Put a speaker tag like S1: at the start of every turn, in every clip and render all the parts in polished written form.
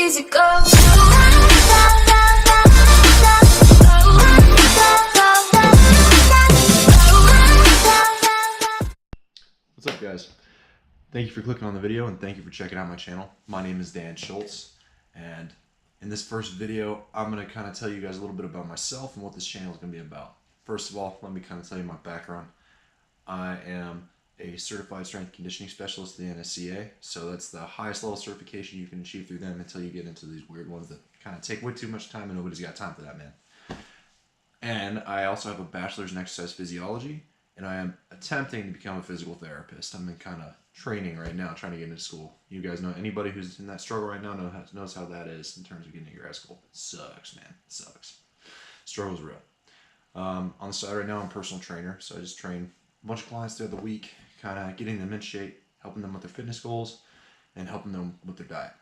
S1: easy go.
S2: What's up, guys? Thank you for clicking on the video and thank you for checking out my channel. My name is Dan Schultz, and in this first video I'm going to kind of tell you guys a little bit about myself and what this channel is going to be about. First of all, let me kind of tell you my background. I am a certified strength conditioning specialist at the NSCA, so that's the highest level certification you can achieve through them until you get into these weird ones that kind of take way too much time and nobody's got time for that, man. And I also have a bachelor's in exercise physiology, and I am attempting to become a physical therapist. I'm in kind of training right now, trying to get into school. You guys know, anybody who's in that struggle right now knows how that is in terms of getting into grad school. It sucks, man. It sucks. Struggle's real. On the side right now, I'm a personal trainer, so I just train a bunch of clients throughout the week, kind of getting them in shape, helping them with their fitness goals, and helping them with their diet.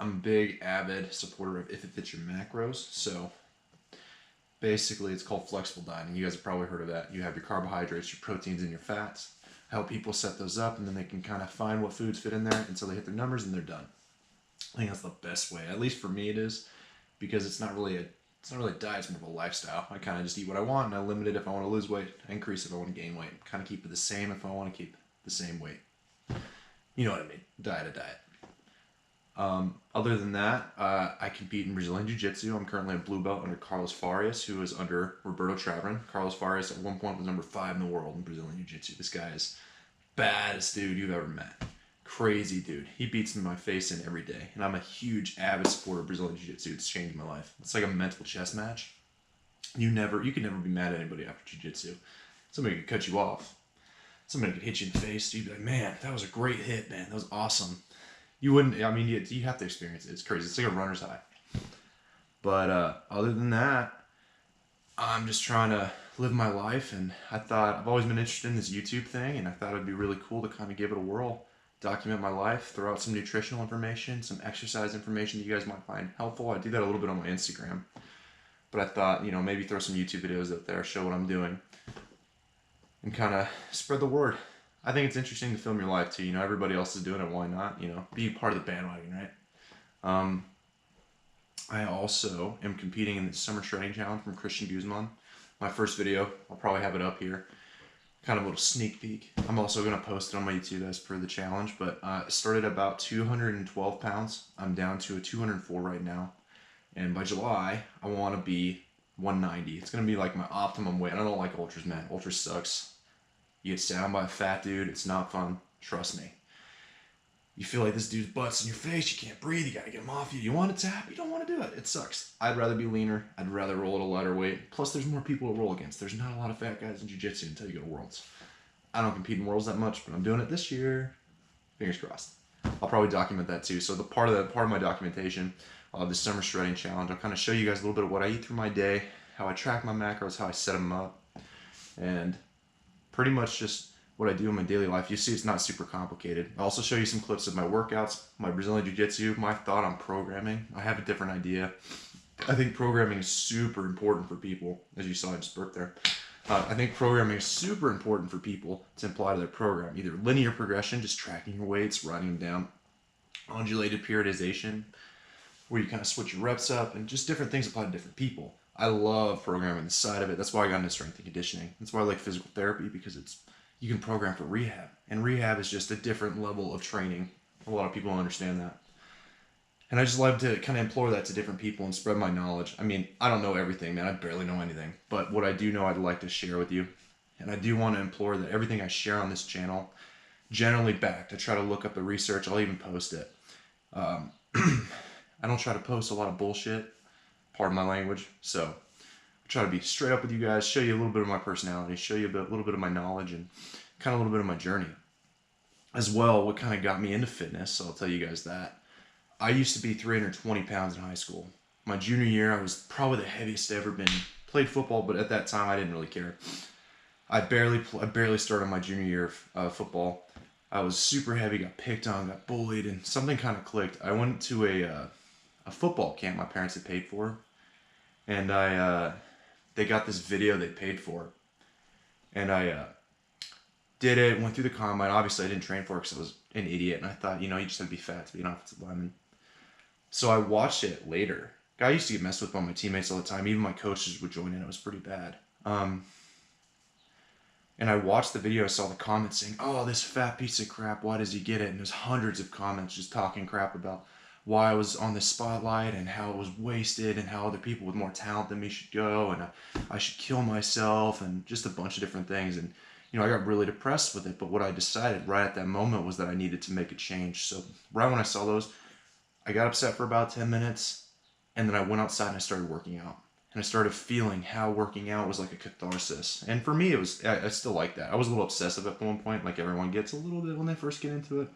S2: I'm a big, avid supporter of If It Fits Your Macros, so basically it's called flexible dieting. You guys have probably heard of that. You have your carbohydrates, your proteins, and your fats. Help people set those up, and then they can kind of find what foods fit in there until they hit their numbers and they're done. I think that's the best way. At least for me it is, because it's not really a diet, it's more of a lifestyle. I kind of just eat what I want, and I limit it if I want to lose weight, I increase if I want to gain weight, kind of keep it the same if I want to keep the same weight. You know what I mean? Diet a diet. Other than that, I compete in Brazilian Jiu-Jitsu. I'm currently a blue belt under Carlos Farias, who is under Roberto Traverin. Carlos Farias at one point was number 5 in the world in Brazilian Jiu-Jitsu. This guy is baddest dude you've ever met. Crazy dude. He beats my face in every day, and I'm a huge avid supporter of Brazilian Jiu-Jitsu. It's changed my life. It's like a mental chess match. You can never be mad at anybody after Jiu-Jitsu. Somebody could cut you off. Somebody could hit you in the face. You'd be like, man, that was a great hit, man. That was awesome. You wouldn't, I mean, you have to experience it. It's crazy. It's like a runner's high. But other than that, I'm just trying to live my life, and I've always been interested in this YouTube thing, and I thought it'd be really cool to kind of give it a whirl, document my life, throw out some nutritional information, some exercise information that you guys might find helpful. I do that a little bit on my Instagram, but I thought, you know, maybe throw some YouTube videos out there, show what I'm doing, and kind of spread the word. I think it's interesting to film your life too. You know, everybody else is doing it. Why not? You know, be part of the bandwagon, right? I also am competing in the Summer Shredding Challenge from Christian Guzman. My first video, I'll probably have it up here. Kind of a little sneak peek. I'm also going to post it on my YouTube as per the challenge. But I started about 212 pounds. I'm down to a 204 right now. And by July, I want to be 190. It's going to be like my optimum weight. I don't like ultras, man. Ultras sucks. You get sat on by a fat dude, it's not fun. Trust me. You feel like this dude's butt's in your face, you can't breathe, you gotta get him off you. You want to tap, you don't want to do it. It sucks. I'd rather be leaner, I'd rather roll at a lighter weight. Plus there's more people to roll against. There's not a lot of fat guys in jiu-jitsu until you go to Worlds. I don't compete in Worlds that much, but I'm doing it this year. Fingers crossed. I'll probably document that too. So the part of my documentation of the Summer Shredding Challenge, I'll kind of show you guys a little bit of what I eat through my day, how I track my macros, how I set them up, and pretty much just what I do in my daily life. You see, it's not super complicated. I'll also show you some clips of my workouts, my Brazilian Jiu-Jitsu, my thought on programming. I have a different idea. I think programming is super important for people. As you saw, I just burped there. I think programming is super important for people to apply to their program. Either linear progression, just tracking your weights, writing them down, undulated periodization, where you kind of switch your reps up, and just different things apply to different people. I love programming the side of it. That's why I got into strength and conditioning. That's why I like physical therapy, because you can program for rehab. And rehab is just a different level of training. A lot of people don't understand that. And I just love to kind of implore that to different people and spread my knowledge. I mean, I don't know everything, man. I barely know anything. But what I do know, I'd like to share with you. And I do want to implore that everything I share on this channel, generally backed. I try to look up the research. I'll even post it. I don't try to post a lot of bullshit. Pardon my language. So I try to be straight up with you guys, show you a little bit of my personality, show you a little bit of my knowledge, and kind of a little bit of my journey. As well, what kind of got me into fitness, so I'll tell you guys that. I used to be 320 pounds in high school. My junior year, I was probably the heaviest I've ever been. Played football, but at that time, I didn't really care. I barely started my junior year of football. I was super heavy, got picked on, got bullied, and something kind of clicked. I went to a football camp my parents had paid for, and they got this video they paid for, and I did it, went through the combine. Obviously I didn't train for it because I was an idiot, and I thought, you know, you just had to be fat to be an offensive lineman. So I watched it later. I used to get messed with by my teammates all the time. Even my coaches would join in. It was pretty bad. And I watched the video. I saw the comments saying, "Oh, this fat piece of crap. Why does he get it?" And there's hundreds of comments just talking crap about why I was on the spotlight and how it was wasted and how other people with more talent than me should go and I should kill myself and just a bunch of different things. And I got really depressed with it. But what I decided right at that moment was that I needed to make a change. So right when I saw those, I got upset for about 10 minutes, and then I went outside and I started working out. And I started feeling how working out was like a catharsis. And for me, I still like that. I was a little obsessive at one point, like everyone gets a little bit when they first get into it.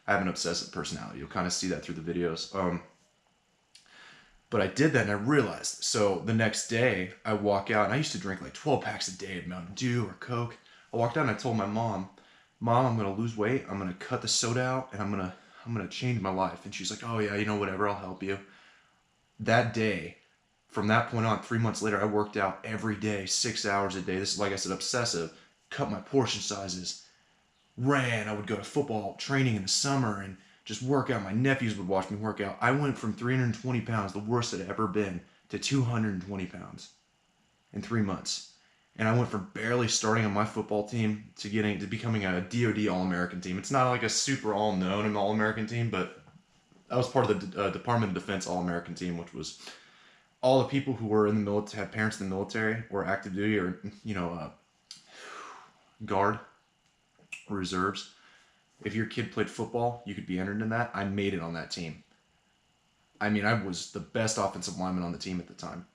S2: I have an obsessive personality. You'll kind of see that through the videos. But I did that and I realized. So the next day, I walk out, and I used to drink like 12 packs a day of Mountain Dew or Coke. I walked out and I told my mom, "Mom, I'm going to lose weight. I'm going to cut the soda out, and I'm going to change my life." And she's like, "Oh yeah, whatever, I'll help you." That day, from that point on, 3 months later, I worked out every day, 6 hours a day. This is, like I said, obsessive. Cut my portion sizes. Ran. I would go to football training in the summer and just work out. My nephews would watch me work out. I went from 320 pounds, the worst it had ever been, to 220 pounds in 3 months. And I went from barely starting on my football team to becoming a DoD All-American team. It's not like a super all-known All-American team, but I was part of the Department of Defense All-American team, which was all the people who were in the military, had parents in the military, or active duty, or guard, reserves. If your kid played football, you could be entered in that. I made it on that team. I mean, I was the best offensive lineman on the team at the time.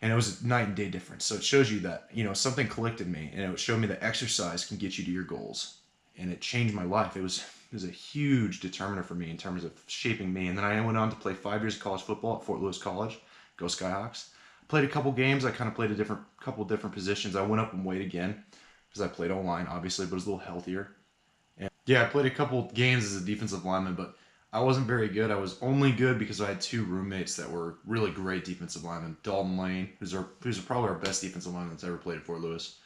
S2: And it was a night and day difference. So it shows you that, something clicked in me, and it showed me that exercise can get you to your goals. And it changed my life. It was a huge determiner for me in terms of shaping me. And then I went on to play 5 years of college football at Fort Lewis College. Go Skyhawks. Played a couple games. I kind of played a couple different positions. I went up in weight again because I played O-line, obviously, but it was a little healthier. And yeah, I played a couple games as a defensive lineman, but I wasn't very good. I was only good because I had two roommates that were really great defensive linemen. Dalton Lane, who's probably our best defensive lineman that's ever played at Fort Lewis.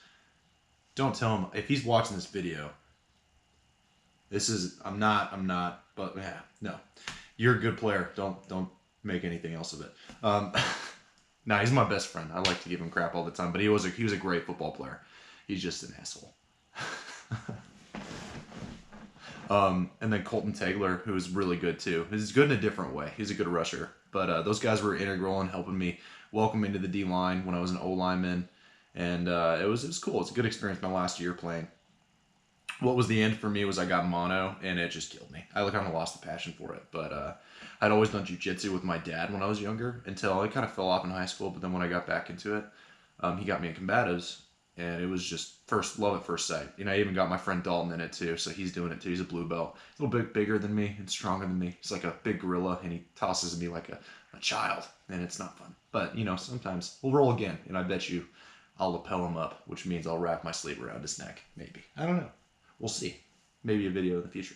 S2: Don't tell him if he's watching this video. I'm not, but yeah, no. You're a good player. Don't make anything else of it. Nah, he's my best friend. I like to give him crap all the time, but he was a great football player. He's just an asshole. And then Colton Tegler, who's really good too. He's good in a different way. He's a good rusher. But those guys were integral in helping me welcome into the D-line when I was an O-lineman. And it was cool. It's a good experience my last year playing. What was the end for me was I got mono, and it just killed me. I kind of lost the passion for it. But I'd always done jiu-jitsu with my dad when I was younger until I kind of fell off in high school. But then when I got back into it, he got me in combatives. And it was just love at first sight. I even got my friend Dalton in it too, so he's doing it too. He's a blue belt. He's a little bit bigger than me and stronger than me. He's like a big gorilla, and he tosses me like a child, and it's not fun. But, sometimes we'll roll again, and I bet you I'll lapel him up, which means I'll wrap my sleeve around his neck, maybe. I don't know. We'll see. Maybe a video in the future.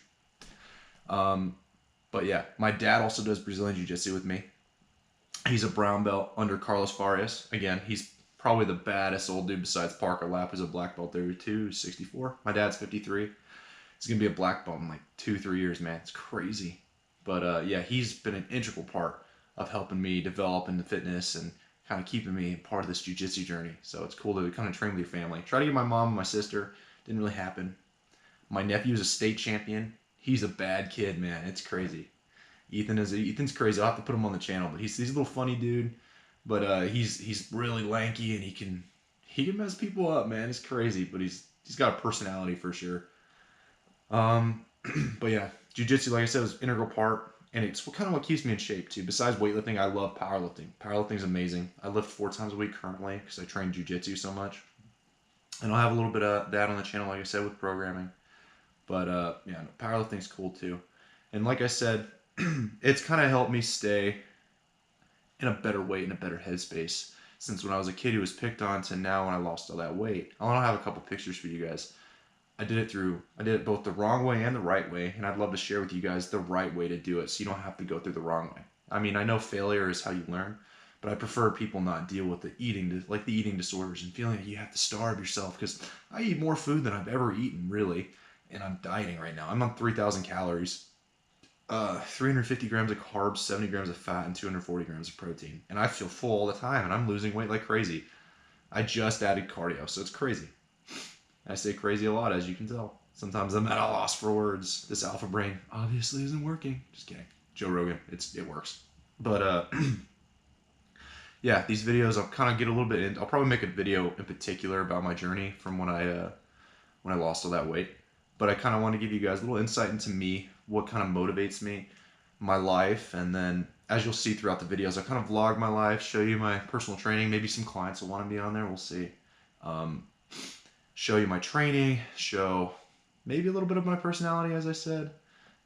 S2: But yeah, my dad also does Brazilian Jiu-Jitsu with me. He's a brown belt under Carlos Farias. Again, he's probably the baddest old dude besides Parker Lapp, who's a black belt 32, 64. My dad's 53. He's going to be a black belt in like 2-3 years, man. It's crazy. But yeah, he's been an integral part of helping me develop into fitness and kind of keeping me part of this jiu-jitsu journey. So it's cool to kind of train with your family. Try to get my mom and my sister. Didn't really happen. My nephew's a state champion. He's a bad kid, man. It's crazy. Ethan's crazy. I'll have to put him on the channel, but he's a little funny dude. But he's really lanky, and he can mess people up, man. It's crazy, but he's got a personality for sure. But yeah, jiu-jitsu, like I said, was an integral part, and it's kind of what keeps me in shape too. Besides weightlifting, I love powerlifting. Powerlifting's amazing. I lift 4 times a week currently because I train jiu-jitsu so much, and I'll have a little bit of that on the channel, like I said, with programming. But yeah, no, powerlifting's cool too, and like I said, it's kind of helped me stay in a better weight, in a better headspace, since when I was a kid who was picked on to now when I lost all that weight. I want to have a couple pictures for you guys. I did it both the wrong way and the right way, and I'd love to share with you guys the right way to do it so you don't have to go through the wrong way. I mean, I know failure is how you learn, but I prefer people not deal with the eating disorders and feeling like you have to starve yourself, because I eat more food than I've ever eaten, really, and I'm dieting right now. I'm on 3,000 calories, 350 grams of carbs, 70 grams of fat, and 240 grams of protein. And I feel full all the time, and I'm losing weight like crazy. I just added cardio, so it's crazy. I say crazy a lot, as you can tell. Sometimes I'm at a loss for words. This alpha brain obviously isn't working. Just kidding. Joe Rogan, it works. But yeah, these videos I'll kind of get a little bit in. I'll probably make a video in particular about my journey from when I lost all that weight. But I kind of want to give you guys a little insight into me, what kind of motivates me, my life, and then as you'll see throughout the videos, I kind of vlog my life, show you my personal training. Maybe some clients will want to be on there. We'll see. Show you my training, show maybe a little bit of my personality, as I said,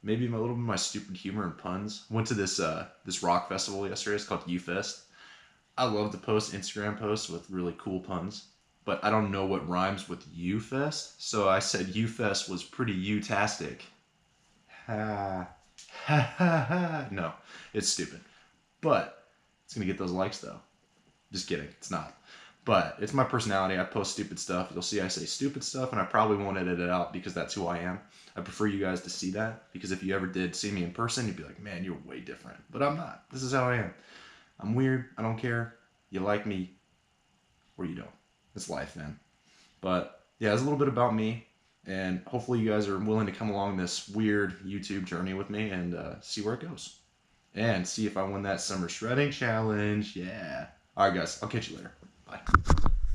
S2: maybe a little bit of my stupid humor and puns. Went to this rock festival yesterday. It's called U-Fest. I love to post Instagram posts with really cool puns, but I don't know what rhymes with U-Fest, so I said U-Fest was pretty U-tastic. Ha ha ha ha. No, it's stupid, but it's gonna get those likes though. Just kidding, it's not. But it's my personality. I post stupid stuff. You'll see I say stupid stuff, and I probably won't edit it out because that's who I am. I prefer you guys to see that, because if you ever did see me in person, you'd be like, man, you're way different. But I'm not. This is how I am. I'm weird. I don't care. You like me or you don't. It's life, man. But yeah, it's a little bit about me, and hopefully you guys are willing to come along this weird YouTube journey with me and see where it goes. And see if I win that summer shredding challenge. Yeah. All right, guys. I'll catch you later. Bye.